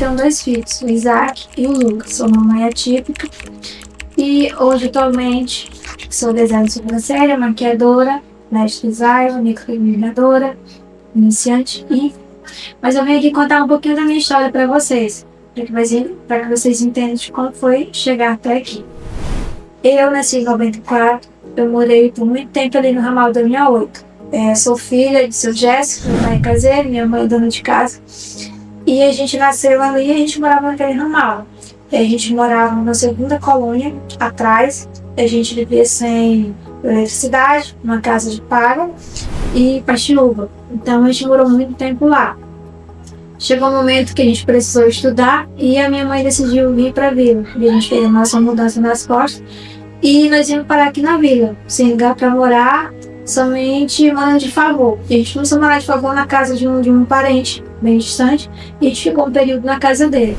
tenho 2 filhos, o Isaac e o Lucas. Sou uma mãe atípica e hoje, atualmente, sou designer de sobrancelha, maquiadora, mestre design, microiluminadora, iniciante e... Mas eu vim aqui contar um pouquinho da minha história para vocês, para que vocês entendam de como foi chegar até aqui. Eu nasci em 94, eu morei por muito tempo ali no ramal da linha 8. Sou filha de seu Jéssico, meu pai é caseiro, minha mãe é dona de casa. E a gente nasceu ali e a gente morava naquele ramal. A gente morava na segunda colônia, atrás. A gente vivia sem eletricidade, numa casa de palha e paxiúba. Então a gente morou muito tempo lá. Chegou um momento que a gente precisou estudar e a minha mãe decidiu vir para a vila. E a gente fez a nossa mudança nas costas e nós íamos parar aqui na vila, sem lugar para morar, somente morando de favor. A gente começou a morar de favor na casa de um parente bem distante e a gente ficou um período na casa dele.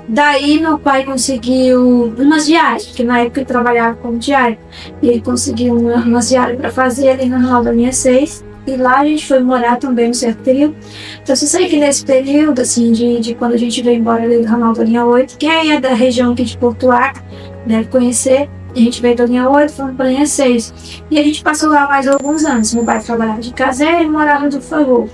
Daí meu pai conseguiu umas diárias, porque na época ele trabalhava como diário, e ele conseguiu umas diárias para fazer ali no ramal da linha 6, e lá a gente foi morar também um certo período. Então eu sei que nesse período, assim, de quando a gente veio embora ali do ramal da linha 8, quem é da região aqui de Porto Acre deve conhecer, a gente veio da linha 8, fomos para a linha 6, e a gente passou lá mais alguns anos. Meu pai trabalhava de caseiro e morava do favor.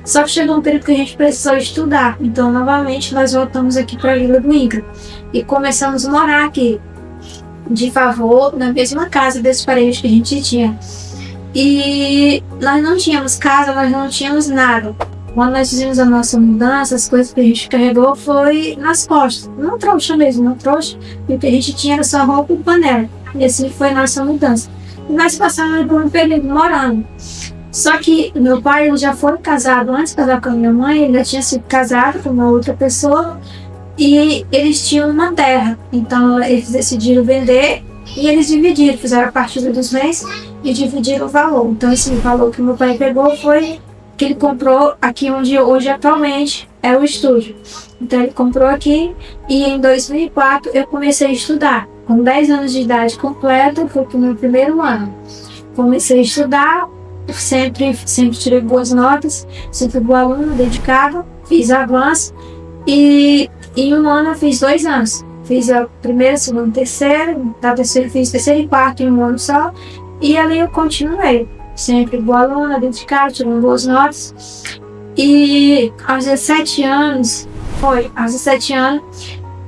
Só que chegou um período que a gente precisou estudar, então novamente nós voltamos aqui para a Vila do Incra e começamos a morar aqui, de favor, na mesma casa desse parente que a gente tinha. E nós não tínhamos casa, nós não tínhamos nada. Quando nós fizemos a nossa mudança, as coisas que a gente carregou foi nas costas, não trouxa mesmo, não trouxa, e o que a gente tinha era só roupa e panela. E assim foi a nossa mudança. E nós passamos por um período morando. Só que meu pai ele já foi casado, antes de casar com a minha mãe, ele já tinha sido casado com uma outra pessoa e eles tinham uma terra. Então eles decidiram vender e eles dividiram, fizeram a partilha dos bens e dividiram o valor. Então esse valor que meu pai pegou foi que ele comprou aqui onde hoje atualmente é o estúdio. Então ele comprou aqui e em 2004 eu comecei a estudar. Com 10 anos de idade completa, foi pro meu primeiro ano. Comecei a estudar. Sempre tirei boas notas, sempre boa aluna, dedicada, fiz avanço e em um ano eu fiz 2 anos. Fiz a primeira, segunda, terceira, fiz terceiro e quarto em um ano só e ali eu continuei. Sempre boa aluna, dedicada, tirando boas notas. E aos 17 anos,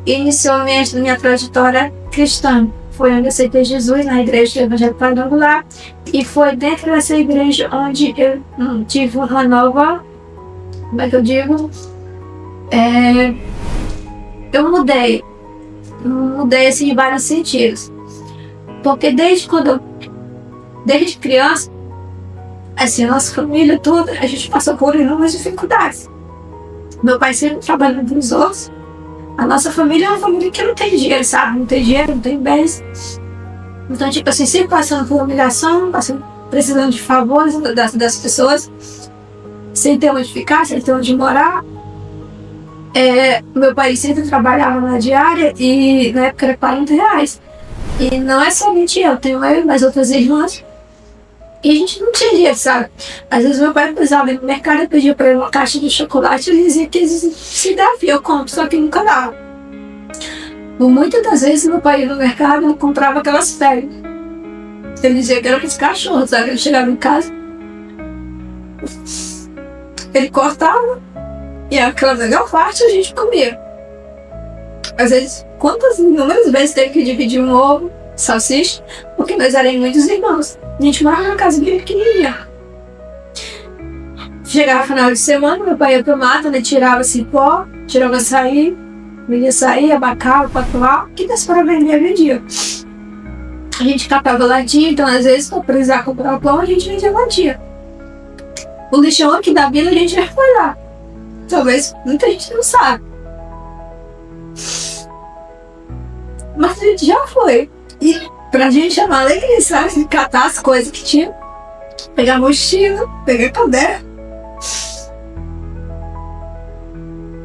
iniciou a minha trajetória cristã. Foi onde eu aceitei Jesus, na igreja do Evangelho Quadrangular, e foi dentro dessa igreja onde eu tive uma nova, como é que eu digo? Eu mudei assim em vários sentidos, porque desde criança, assim, a nossa família toda, a gente passou por inúmeras dificuldades. Meu pai sempre trabalhando nos outros. A nossa família é uma família que não tem dinheiro, sabe? Não tem dinheiro, não tem bens. Então, tipo assim, sempre passando por humilhação, precisando de favores das pessoas, sem ter onde ficar, sem ter onde morar. Meu pai sempre trabalhava na diária e na época era R$40. E não é somente eu tenho eu e mais outras irmãs. E a gente não tinha dinheiro, sabe? Às vezes meu pai precisava ir no mercado e pedia pra ele uma caixa de chocolate e ele dizia que se dava, eu compro, só que nunca dava. Por muitas das vezes meu pai ia no mercado e comprava aquelas peles. Ele dizia que era para os cachorros, sabe? Ele chegava em casa, ele cortava e aquela melhor parte a gente comia. Às vezes, inúmeras vezes teve que dividir um ovo, salsicha, porque nós éramos muitos irmãos. A gente morava numa casa bem pequenininha. Chegava no final de semana, meu pai ia pro mato, ele tirava cipó, tirava açaí, vendia açaí, abacate, patuá, que desse para vender, vendia. A gente catava latinha, então às vezes para precisar comprar o pão, a gente vendia latinha. O lixão aqui da vila a gente já foi lá. Talvez muita gente não sabe. Mas a gente já foi. E pra gente é uma alegria, sabe? De catar as coisas que tinha. Pegar mochila, pegar caderno.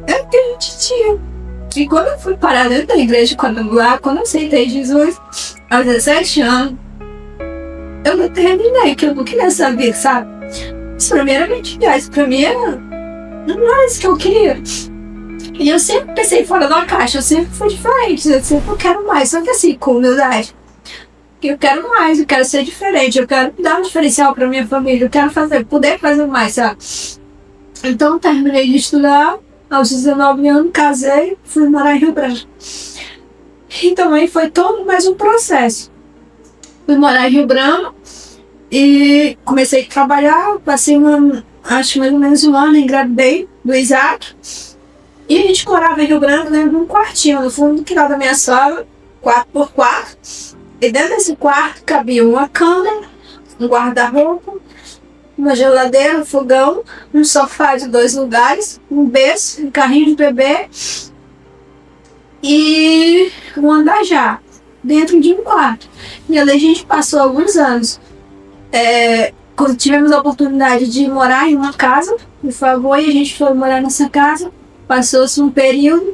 É o que a gente tinha. E quando eu fui parar dentro da igreja quadrangular, quando eu aceitei Jesus, aos 17 anos, eu determinei que eu não queria saber, sabe? Isso pra mim era mentira, isso pra mim não era isso que eu queria. E eu sempre pensei fora da caixa, eu sempre fui diferente, eu sempre quero mais, só que assim, com humildade. Eu quero mais, eu quero ser diferente, eu quero dar um diferencial pra minha família, eu quero poder fazer mais, sabe? Então terminei de estudar, aos 19 anos, casei, fui morar em Rio Branco. E também foi todo mais um processo. Fui morar em Rio Branco e comecei a trabalhar, passei acho mais ou menos um ano, engravidei do Isaac. E a gente morava em Rio Branco, dentro de um quartinho, no fundo do quintal da minha sogra, 4x4. E dentro desse quarto cabia uma cama, um guarda-roupa, uma geladeira, um fogão, um sofá de 2 lugares, um berço, um carrinho de bebê e um andajá dentro de um quarto. E ali a gente passou alguns anos. Quando tivemos a oportunidade de morar em uma casa, por favor, e a gente foi morar nessa casa. Passou-se um período,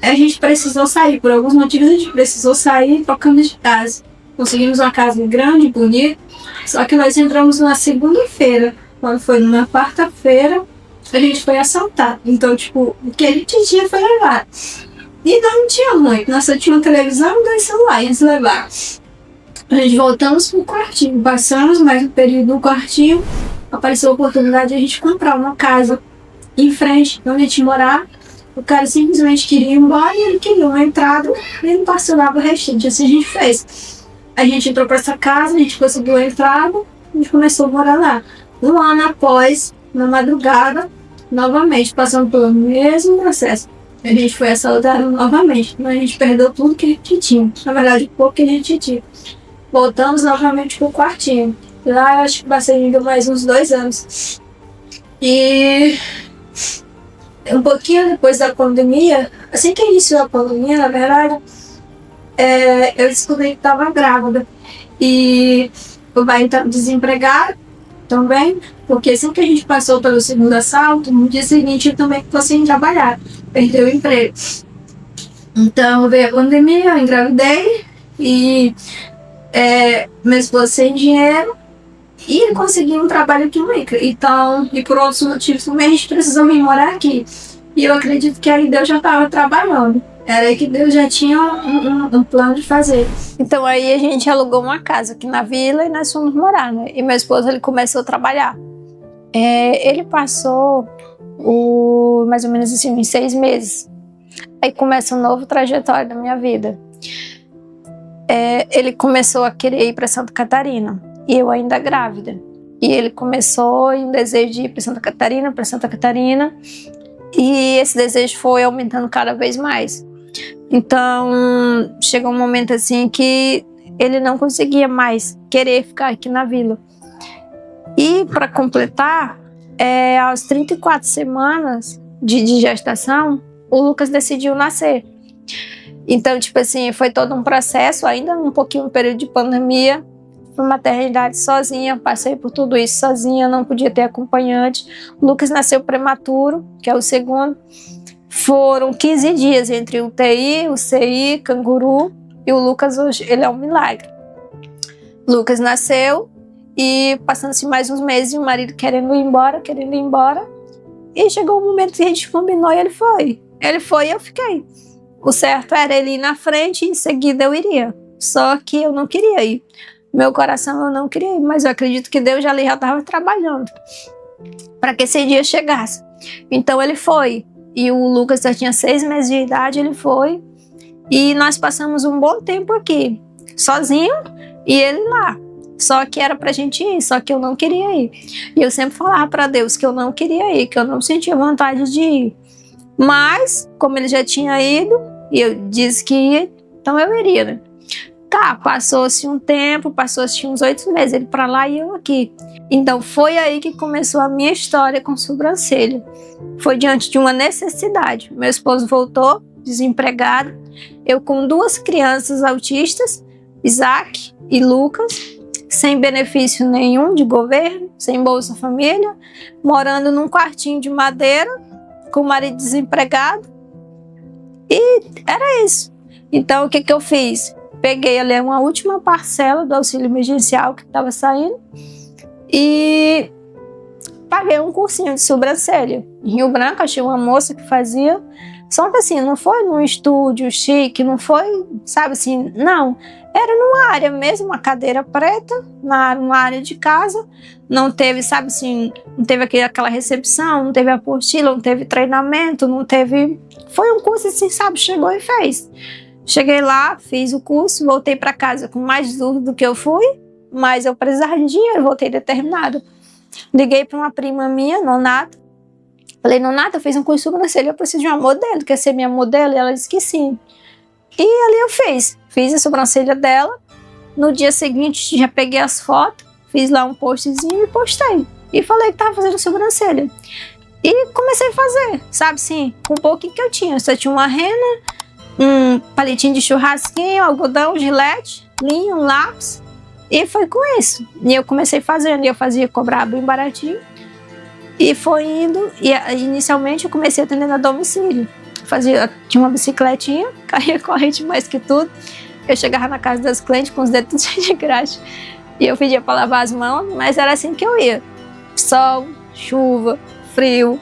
a gente precisou sair, por alguns motivos a gente precisou sair trocando de casa. Conseguimos uma casa grande, bonita, só que nós entramos numa segunda-feira. Quando foi numa quarta-feira, a gente foi assaltado. Então, tipo, o que a gente tinha foi levado. E não tinha muito, nós só tínhamos televisão e 2 celulares, eles levaram. A gente voltamos pro quartinho, passamos mais um período no quartinho, apareceu a oportunidade de a gente comprar uma casa em frente, onde a gente morava. O cara simplesmente queria ir embora e ele queria uma entrada e ele parcelava o restinho. Assim a gente fez. A gente entrou para essa casa, a gente conseguiu a entrada, a gente começou a morar lá. Um ano após, na madrugada, novamente, passando pelo mesmo processo. A gente foi assaltado novamente, mas a gente perdeu tudo que a gente tinha. Na verdade, o pouco que a gente tinha. Voltamos novamente pro quartinho. Lá eu acho que passei ainda mais uns 2 anos. E um pouquinho depois da pandemia, assim que iniciou a pandemia, na verdade, eu descobri que estava grávida. E o pai estava desempregado também, porque assim que a gente passou pelo segundo assalto, no dia seguinte eu também ficou sem trabalhar, perdeu o emprego. Então veio a pandemia, eu engravidei e meu esposo sem dinheiro e ele conseguiu um trabalho aqui no ICRA. Então, e por outros motivos também a gente precisou vir morar aqui. E eu acredito que aí Deus já estava trabalhando. Era aí que Deus já tinha um plano de fazer. Então aí a gente alugou uma casa aqui na vila e nós fomos morar, né? E meu esposo, ele começou a trabalhar. Ele passou mais ou menos assim, uns 6 meses. Aí começa um novo trajetório da minha vida. Ele começou a querer ir para Santa Catarina. E eu ainda grávida. E ele começou em um desejo de ir para Santa Catarina. E esse desejo foi aumentando cada vez mais. Então, chegou um momento assim que ele não conseguia mais querer ficar aqui na vila. E para completar, aos 34 semanas de gestação, o Lucas decidiu nascer. Então, tipo assim, foi todo um processo, ainda um pouquinho no período de pandemia. Fui maternidade sozinha, passei por tudo isso sozinha, não podia ter acompanhante. O Lucas nasceu prematuro, que é o segundo. Foram 15 dias entre o UTI, o CI, canguru, e o Lucas hoje, ele é um milagre. Lucas nasceu e passando-se mais uns meses, o marido querendo ir embora. E chegou um momento que a gente combinou e ele foi. Ele foi e eu fiquei. O certo era ele ir na frente e em seguida eu iria. Só que eu não queria ir. Meu coração eu não queria ir, mas eu acredito que Deus já estava trabalhando para que esse dia chegasse. Então ele foi. E o Lucas já tinha 6 meses de idade, ele foi. E nós passamos um bom tempo aqui, sozinho, e ele lá. Só que era pra gente ir, só que eu não queria ir. E eu sempre falava para Deus que eu não queria ir, que eu não sentia vontade de ir. Mas, como ele já tinha ido, e eu disse que ia, então eu iria, né? Tá, passou-se um tempo, passou-se uns 8 meses, ele pra lá e eu aqui. Então foi aí que começou a minha história com sobrancelha. Foi diante de uma necessidade. Meu esposo voltou, desempregado, eu com 2 crianças autistas, Isaac e Lucas, sem benefício nenhum de governo, sem Bolsa Família, morando num quartinho de madeira, com o marido desempregado. E era isso. Então o que eu fiz? Peguei ali uma última parcela do auxílio emergencial que estava saindo e paguei um cursinho de sobrancelha. Em Rio Branco, achei uma moça que fazia. Só que assim, não foi num estúdio chique, não foi, sabe assim, não. Era numa área mesmo, uma cadeira preta, numa área de casa. Não teve, sabe assim, não teve aquela recepção, não teve apostila, não teve treinamento, não teve... Foi um curso assim, sabe, chegou e fez. Cheguei lá, fiz o curso, voltei para casa com mais dúvida do que eu fui, mas eu precisava de dinheiro, voltei determinada. Liguei para uma prima minha, Nonata. Falei, Nonata, eu fiz um curso de sobrancelha, eu preciso de uma modelo, quer ser minha modelo? E ela disse que sim. E ali eu fiz a sobrancelha dela. No dia seguinte, já peguei as fotos, fiz lá um postzinho e postei. E falei que tava fazendo sobrancelha. E comecei a fazer, sabe assim, com um pouquinho que eu tinha. Eu só tinha uma rena, um palitinho de churrasquinho, algodão, gilete, linha, um lápis. E foi com isso. E eu comecei fazendo, e eu fazia, cobrava bem baratinho. E foi indo, e inicialmente eu comecei atendendo a domicílio. Tinha uma bicicletinha, caía corrente mais que tudo. Eu chegava na casa das clientes com os dedos cheios de graxa. E eu pedia para lavar as mãos, mas era assim que eu ia. Sol, chuva, frio.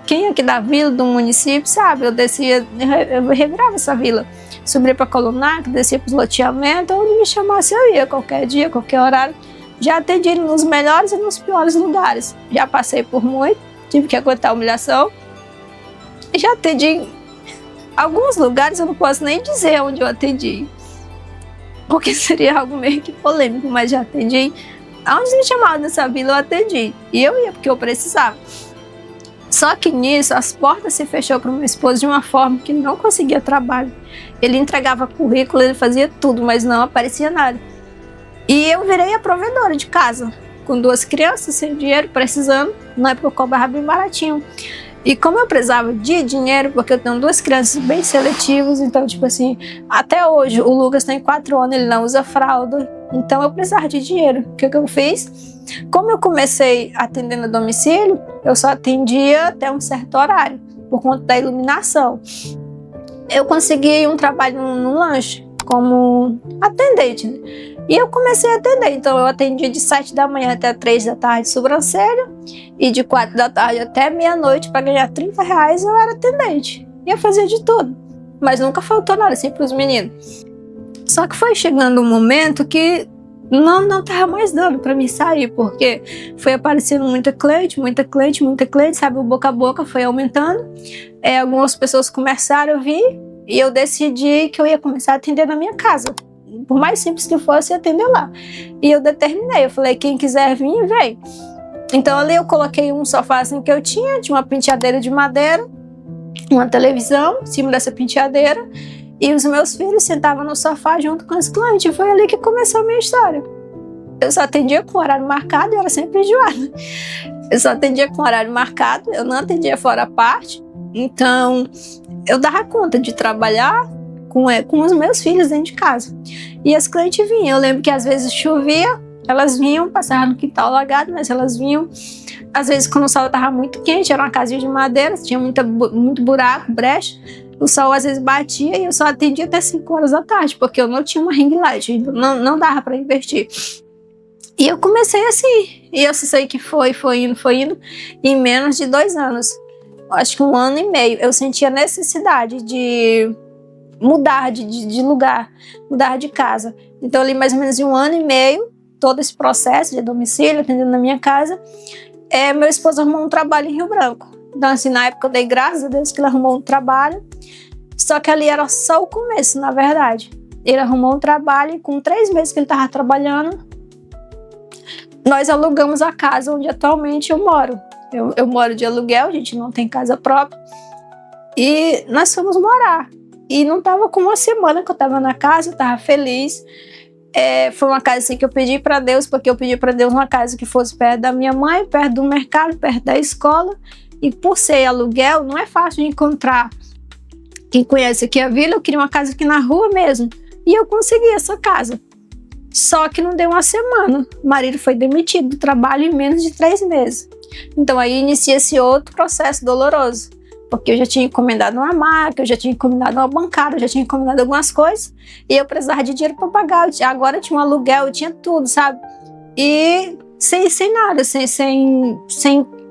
Quem aqui da vila, do município, sabe? Eu descia, eu revirava essa vila. Subia para Colunac, descia para os loteamentos, onde me chamasse eu ia, qualquer dia, qualquer horário. Já atendi nos melhores e nos piores lugares. Já passei por muito, tive que aguentar a humilhação. Já atendi em alguns lugares, eu não posso nem dizer onde eu atendi, porque seria algo meio que polêmico, mas já atendi. Aonde me chamavam nessa vila, eu atendi. E eu ia porque eu precisava. Só que nisso, as portas se fechou para o meu esposo de uma forma que não conseguia trabalho. Ele entregava currículo, ele fazia tudo, mas não aparecia nada. E eu virei a provedora de casa, com 2 crianças, sem dinheiro, precisando. Na época eu cobrava bem baratinho. E como eu precisava de dinheiro, porque eu tenho 2 crianças bem seletivas, então, tipo assim, até hoje o Lucas tem 4 anos, ele não usa fralda, então eu precisava de dinheiro. O que eu fiz? Como eu comecei atendendo a domicílio, eu só atendia até um certo horário, por conta da iluminação. Eu consegui um trabalho num lanche, como atendente, né? E eu comecei a atender, então eu atendia de 7 da manhã até 3 da tarde sobrancelha, e de 4 da tarde até meia-noite para ganhar R$30 eu era atendente. E eu fazia de tudo, mas nunca faltou nada assim para os meninos. Só que foi chegando um momento que não tava mais dando para mim sair, porque foi aparecendo muita cliente, sabe, o boca a boca foi aumentando. Algumas pessoas começaram a vir e eu decidi que eu ia começar a atender na minha casa. Por mais simples que fosse, atender lá. E eu determinei, eu falei, quem quiser vir, vem. Então ali eu coloquei um sofá assim que eu tinha uma penteadeira de madeira, uma televisão em cima dessa penteadeira, e os meus filhos sentavam no sofá junto com os clientes. E foi ali que começou a minha história. Eu só atendia com horário marcado e era sempre enjoada. Eu só atendia com horário marcado, eu não atendia fora a parte. Então eu dava conta de trabalhar com os meus filhos dentro de casa. E as clientes vinham. Eu lembro que às vezes chovia, elas vinham, passavam no quintal alagado, mas elas vinham. Às vezes quando o sol estava muito quente, era uma casinha de madeira, tinha muito buraco, brecha, o sol às vezes batia e eu só atendia até 5 horas da tarde, porque eu não tinha uma ring light, não dava para investir. E eu comecei assim, e eu sei que foi indo, em menos de 2 anos, acho que 1 ano e meio, eu senti a necessidade de mudar de lugar, mudar de casa. Então ali mais ou menos em 1 ano e meio, todo esse processo de domicílio, atendendo na minha casa, meu esposo arrumou um trabalho em Rio Branco. Então assim, na época eu dei graças a Deus que ele arrumou um trabalho, só que ali era só o começo, na verdade. Ele arrumou um trabalho e com 3 meses que ele estava trabalhando, nós alugamos a casa onde atualmente eu moro. Eu moro de aluguel, a gente não tem casa própria, e nós fomos morar. E não estava com 1 semana que eu estava na casa, eu estava feliz. Foi uma casa assim que eu pedi para Deus, porque eu pedi para Deus uma casa que fosse perto da minha mãe, perto do mercado, perto da escola. E por ser aluguel, não é fácil de encontrar. Quem conhece aqui a vila, eu queria uma casa aqui na rua mesmo. E eu consegui essa casa. Só que não deu 1 semana. O marido foi demitido do trabalho em menos de 3 meses. Então aí inicia esse outro processo doloroso. Porque eu já tinha encomendado uma máquina, eu já tinha encomendado uma bancada, eu já tinha encomendado algumas coisas. E eu precisava de dinheiro para pagar. Agora eu tinha um aluguel, eu tinha tudo, sabe? E sem nada, sem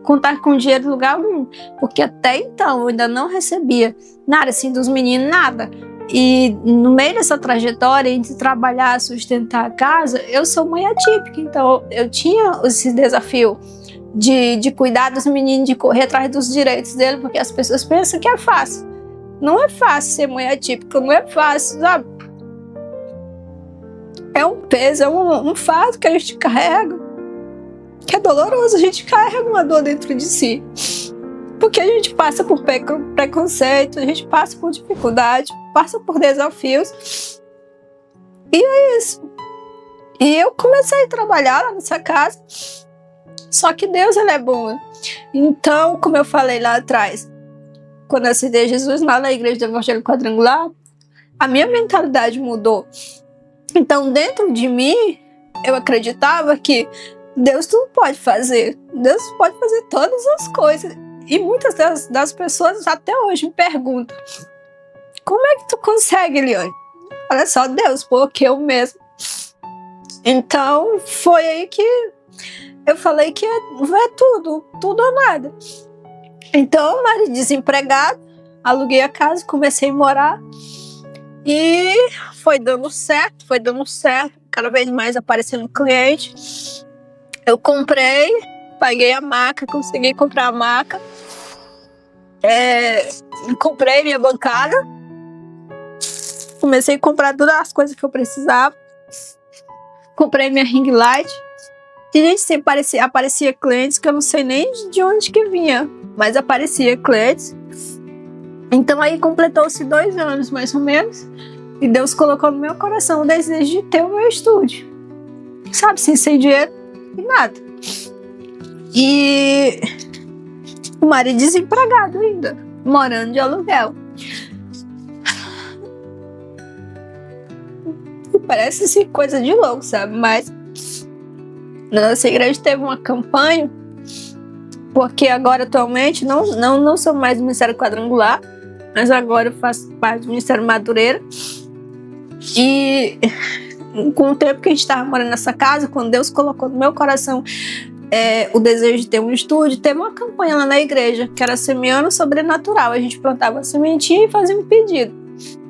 contar com dinheiro em lugar algum, porque até então eu ainda não recebia nada assim dos meninos, nada. E no meio dessa trajetória de trabalhar, sustentar a casa, eu sou mãe atípica, então eu tinha esse desafio de cuidar dos meninos, de correr atrás dos direitos deles, porque as pessoas pensam que é fácil. Não é fácil ser mãe atípica, não é fácil, sabe? É um peso, é um fardo que a gente carrega, que é doloroso, a gente carrega uma dor dentro de si. Porque a gente passa por preconceito, a gente passa por dificuldade, passa por desafios. E é isso. E eu comecei a trabalhar lá nessa casa, só que Deus, ele é bom. Então, como eu falei lá atrás, quando eu aceitei Jesus lá na igreja do Evangelho Quadrangular, a minha mentalidade mudou. Então, dentro de mim, eu acreditava que Deus tudo pode fazer. Deus pode fazer todas as coisas. E muitas das pessoas até hoje me perguntam: como é que tu consegue, Eliane? Olha só, Deus, porque eu mesmo. Então, foi aí que eu falei que é tudo ou nada. Então, marido desempregado, aluguei a casa, comecei a morar. E foi dando certo, cada vez mais aparecendo cliente. Eu comprei, paguei a maca, consegui comprar a maca. Comprei minha bancada. Comecei a comprar todas as coisas que eu precisava. Comprei minha ring light. E, gente, sempre aparecia clientes que eu não sei nem de onde que vinha, mas aparecia clientes. Então aí completou-se 2 anos, mais ou menos. E Deus colocou no meu coração o desejo de ter o meu estúdio. Sabe, sem dinheiro e nada. E o marido desempregado ainda, morando de aluguel. E parece assim, coisa de louco, sabe? Mas na nossa igreja teve uma campanha, porque agora atualmente não sou mais do Ministério Quadrangular, mas agora eu faço parte do Ministério Madureira. E com o tempo que a gente estava morando nessa casa, quando Deus colocou no meu coração o desejo de ter um estúdio, teve uma campanha lá na igreja, que era Semeando Sobrenatural. A gente plantava sementinha e fazia um pedido.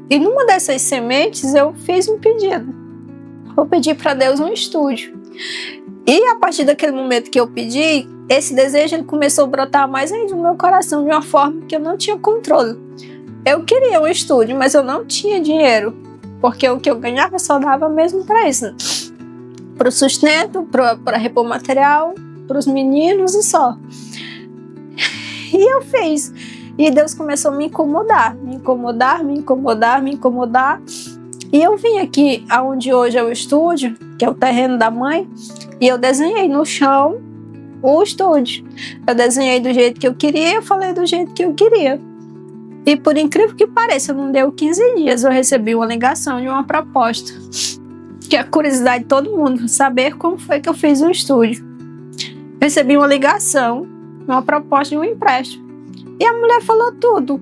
E numa dessas sementes eu fiz um pedido. Eu pedi para Deus um estúdio. E a partir daquele momento que eu pedi, esse desejo ele começou a brotar mais ainda no meu coração, de uma forma que eu não tinha controle. Eu queria um estúdio, mas eu não tinha dinheiro, porque o que eu ganhava só dava mesmo para isso. Para o sustento, para repor material, para os meninos e só. E eu fiz. E Deus começou a me incomodar. E eu vim aqui, onde hoje é o estúdio, que é o terreno da mãe, e eu desenhei no chão o estúdio. Eu desenhei do jeito que eu queria, eu falei do jeito que eu queria. E por incrível que pareça, não deu 15 dias, eu recebi uma ligação de uma proposta. Que é a curiosidade de todo mundo, saber como foi que eu fiz o estúdio. Recebi uma ligação, uma proposta de um empréstimo. E a mulher falou tudo,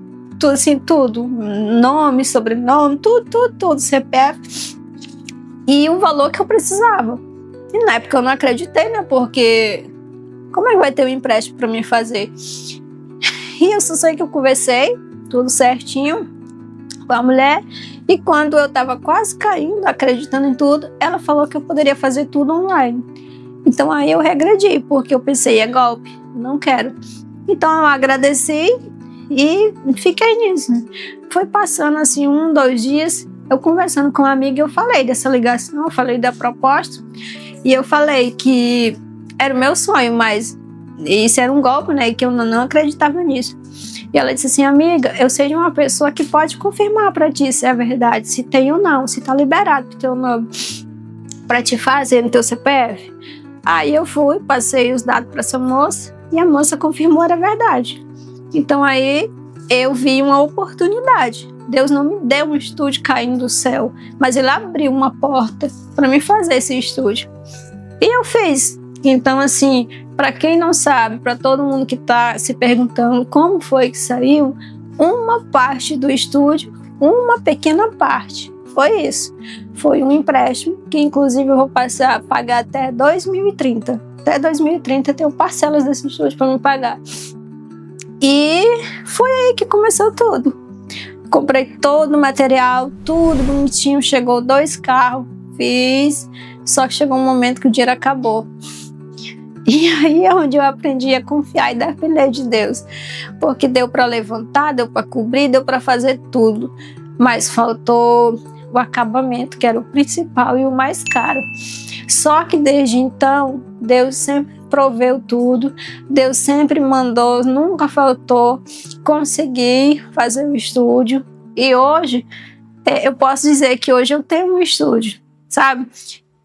nome, sobrenome, tudo, CPF. E o valor que eu precisava. E na época eu não acreditei, né? Porque como é que vai ter um empréstimo para mim fazer? E eu só sei que eu conversei, tudo certinho, com a mulher. E quando eu estava quase caindo, acreditando em tudo, ela falou que eu poderia fazer tudo online. Então aí eu regredi, porque eu pensei, é golpe, não quero. Então eu agradeci e fiquei nisso. Foi passando assim 1, 2 dias, eu conversando com uma amiga, eu falei dessa ligação, eu falei da proposta. E eu falei que era o meu sonho, mas isso era um golpe, né? E que eu não acreditava nisso. E ela disse assim, amiga, eu sei de uma pessoa que pode confirmar pra ti se é verdade, se tem ou não, se tá liberado pro teu nome, pra te fazer no teu CPF. Aí eu fui, passei os dados pra essa moça e a moça confirmou era verdade. Então aí eu vi uma oportunidade. Deus não me deu um estúdio caindo do céu, mas Ele abriu uma porta pra mim fazer esse estúdio. E eu fiz. Então assim, para quem não sabe, para todo mundo que está se perguntando como foi que saiu, uma parte do estúdio, uma pequena parte, foi isso. Foi um empréstimo que, inclusive, eu vou passar a pagar até 2030. Até 2030 eu tenho parcelas desse estúdio para me pagar. E foi aí que começou tudo. Comprei todo o material, tudo bonitinho. Chegou 2 carros, fiz. Só que chegou um momento que o dinheiro acabou. E aí é onde eu aprendi a confiar e depender de Deus. Porque deu para levantar, deu para cobrir, deu para fazer tudo. Mas faltou o acabamento, que era o principal e o mais caro. Só que desde então, Deus sempre proveu tudo. Deus sempre mandou, nunca faltou. Consegui fazer o estúdio. E hoje, eu posso dizer que hoje eu tenho um estúdio, sabe?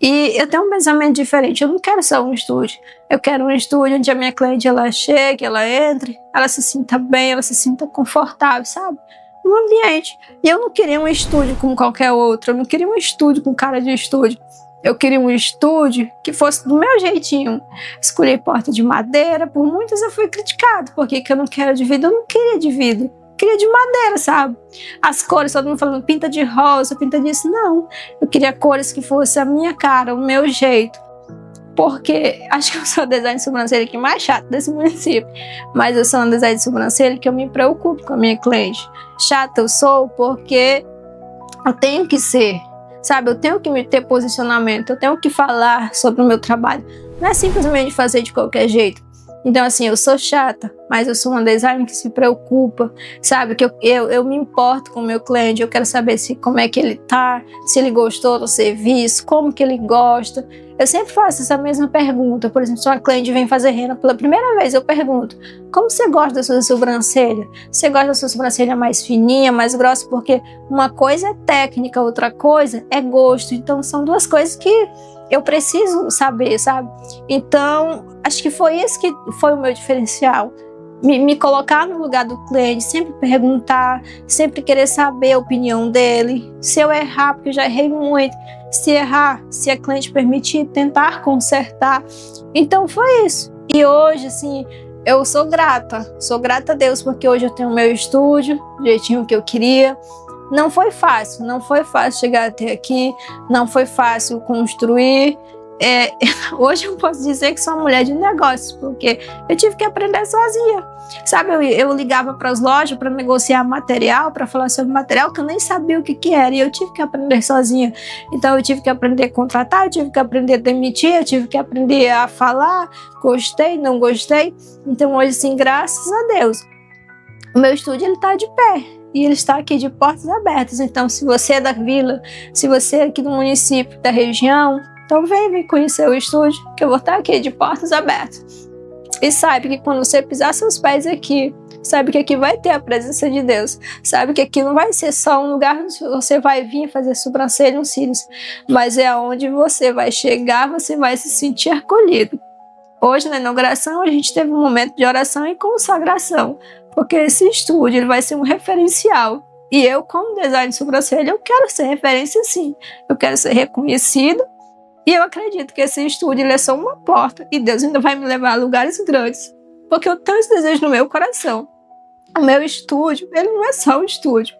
E eu tenho um pensamento diferente. Eu não quero só um estúdio. Eu quero um estúdio onde a minha cliente ela chegue, ela entre, ela se sinta bem, ela se sinta confortável, sabe? No ambiente. E eu não queria um estúdio como qualquer outro. Eu não queria um estúdio com cara de estúdio. Eu queria um estúdio que fosse do meu jeitinho. Escolhi porta de madeira. Por muitas eu fui criticado. Por que eu não quero de vidro? Eu não queria de vidro. Queria de madeira, sabe? As cores, todo mundo falando pinta de rosa, pinta disso. Não, eu queria cores que fosse a minha cara, o meu jeito. Porque acho que eu sou a design de sobrancelha que mais chata desse município. Mas eu sou uma design de sobrancelha que eu me preocupo com a minha cliente. Chata eu sou porque eu tenho que ser, sabe? Eu tenho que me ter posicionamento, eu tenho que falar sobre o meu trabalho. Não é simplesmente fazer de qualquer jeito. Então, assim, eu sou chata, mas eu sou uma designer que se preocupa, sabe? Que eu me importo com o meu cliente, eu quero saber como é que ele tá, se ele gostou do serviço, como que ele gosta. Eu sempre faço essa mesma pergunta. Por exemplo, se uma cliente vem fazer rena pela primeira vez, eu pergunto: como você gosta da sua sobrancelha? Você gosta da sua sobrancelha mais fininha, mais grossa? Porque uma coisa é técnica, outra coisa é gosto. Então, são duas coisas que eu preciso saber, sabe? Então, acho que foi isso que foi o meu diferencial. Me colocar no lugar do cliente, sempre perguntar, sempre querer saber a opinião dele. Se eu errar, porque eu já errei muito, se errar, se a cliente permitir, tentar consertar. Então, foi isso. E hoje, assim, eu sou grata a Deus, porque hoje eu tenho o meu estúdio, do jeitinho que eu queria. Não foi fácil chegar até aqui, não foi fácil construir. Hoje eu posso dizer que sou uma mulher de negócios, porque eu tive que aprender sozinha. Sabe, eu ligava para as lojas para negociar material, para falar sobre material que eu nem sabia o que era, e eu tive que aprender sozinha. Então eu tive que aprender a contratar, eu tive que aprender a demitir, eu tive que aprender a falar, gostei, não gostei. Então hoje, assim, graças a Deus, o meu estúdio ele está de pé. E ele está aqui de portas abertas. Então, se você é da vila, se você é aqui do município, da região, então vem conhecer o estúdio, que eu vou estar aqui de portas abertas. E sabe que quando você pisar seus pés aqui, sabe que aqui vai ter a presença de Deus. Sabe que aqui não vai ser só um lugar onde você vai vir fazer sobrancelha nos cílios, mas é onde você vai chegar, você vai se sentir acolhido. Hoje, na inauguração, a gente teve um momento de oração e consagração, porque esse estúdio ele vai ser um referencial. E eu, como design de sobrancelha, eu quero ser referência sim. Eu quero ser reconhecido. E eu acredito que esse estúdio ele é só uma porta. E Deus ainda vai me levar a lugares grandes. Porque eu tenho esse desejo no meu coração. O meu estúdio, ele não é só um estúdio.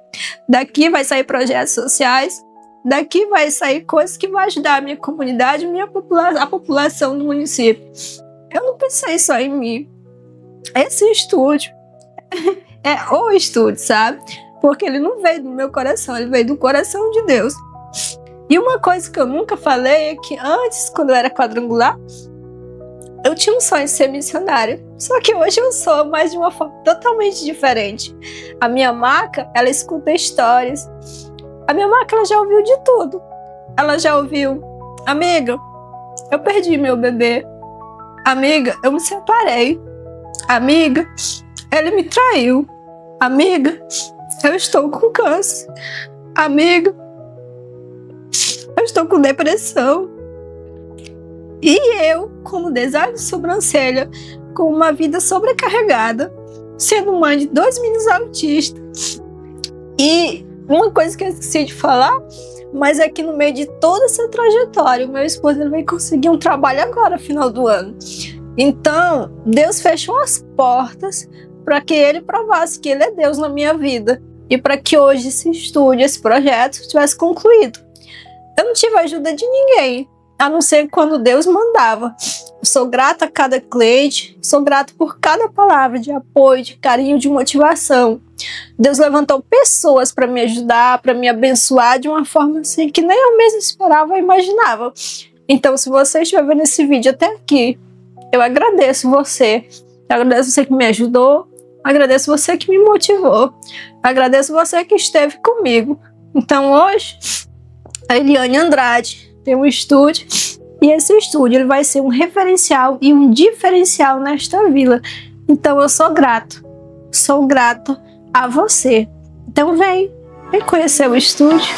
Daqui vai sair projetos sociais. Daqui vai sair coisas que vão ajudar a minha comunidade, a população do município. Eu não pensei só em mim. Esse estúdio é o estúdio, sabe? Porque ele não veio do meu coração, ele veio do coração de Deus. E uma coisa que eu nunca falei é que antes, quando eu era quadrangular, eu tinha um sonho de ser missionária. Só que hoje eu sou, mas de uma forma totalmente diferente. A minha maca, ela escuta histórias. A minha maca, ela já ouviu de tudo. Ela já ouviu: amiga, eu perdi meu bebê. Amiga, eu me separei. Amiga, ele me traiu. Amiga, eu estou com câncer. Amiga, eu estou com depressão. E eu, como designer de sobrancelha, com uma vida sobrecarregada, sendo mãe de 2 meninos autistas. E uma coisa que eu esqueci de falar, mas é que no meio de toda essa trajetória, o meu esposo ele vai conseguir um trabalho agora, final do ano. Então, Deus fechou as portas para que ele provasse que ele é Deus na minha vida. e para que hoje esse estúdio, esse projeto tivesse concluído. Eu não tive a ajuda de ninguém, a não ser quando Deus mandava. Eu sou grata a cada cliente, sou grata por cada palavra de apoio, de carinho, de motivação. Deus levantou pessoas para me ajudar, para me abençoar de uma forma assim que nem eu mesma esperava ou imaginava. Então, se você estiver vendo esse vídeo até aqui, eu agradeço você. Eu agradeço você que me ajudou, agradeço você que me motivou, agradeço você que esteve comigo. Então, hoje, a Eliane Andrade tem um estúdio, e esse estúdio ele vai ser um referencial e um diferencial nesta vila. Então eu sou grata a você. Então vem conhecer o estúdio.